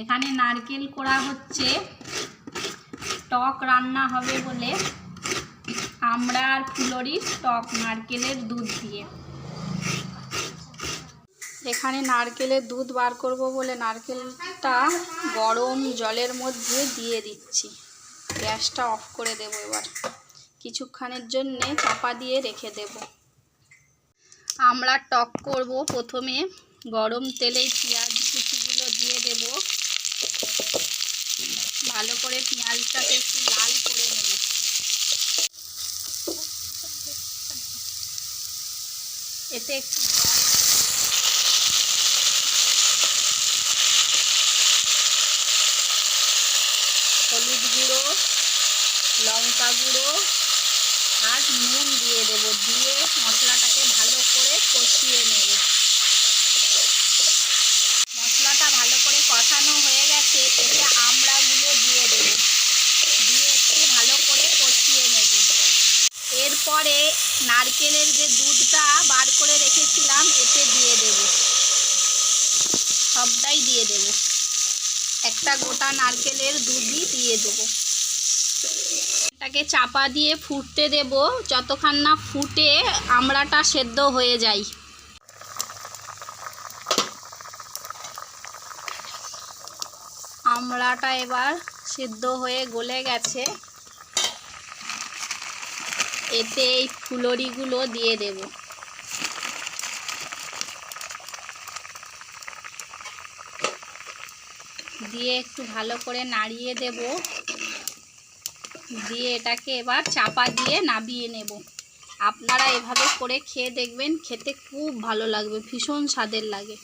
এখানে নারকেল কোড়া হচ্ছে, টক রান্না হবে বলে আমরা আর ফুলরির টক নারকেলের দুধ দিয়ে। এখানে নারকেলের দুধ বার করব বলে নারকেলটা গরম জলের মধ্যে দিয়ে দিচ্ছি। গ্যাসটা অফ করে দেব। এবার কিছুক্ষণের জন্যে চাপা দিয়ে রেখে দেব। আমরা টক করব, প্রথমে গরম তেলেই পেঁয়াজ কুচিগুলো দিয়ে দেব। ভালো করে পেঁয়াজটাকে একটু লাল করে নেব। এতে একটু হলুদ গুঁড়ো, লঙ্কা গুঁড়ো আর নুন দিয়ে দেব। দিয়ে মশলাটাকে ভালো করে কষিয়ে নেব। মশলাটা ভালো করে কষানো হয়ে গেছে, এতে আমড়াগুলো দিয়ে দেব। দিয়ে একটু ভালো করে কষিয়ে নেব। এরপরে নারকেলের যে দুধটা বার করে রেখেছিলাম এতে দিয়ে দেব। সবটাই দিয়ে দেব। একটা গোটা নারকেলের দুধই দিয়ে দেব। এটাকে চাপা দিয়ে ফুটতে দেব যতক্ষণ না ফুটে আমড়াটা সেদ্ধ হয়ে যায়। আমড়াটা এবার সিদ্ধ হয়ে গলে গেছে। এতে এই ফুলরিগুলো দিয়ে দেব। দিয়ে একটু ভালো করে নাড়িয়ে দেব। দিয়ে এটাকে এবার চাপা দিয়ে নামিয়ে নেব। আপনারা এভাবে করে খেয়ে দেখবেন, খেতে খুব ভালো লাগবে, ভীষণ স্বাদের লাগে।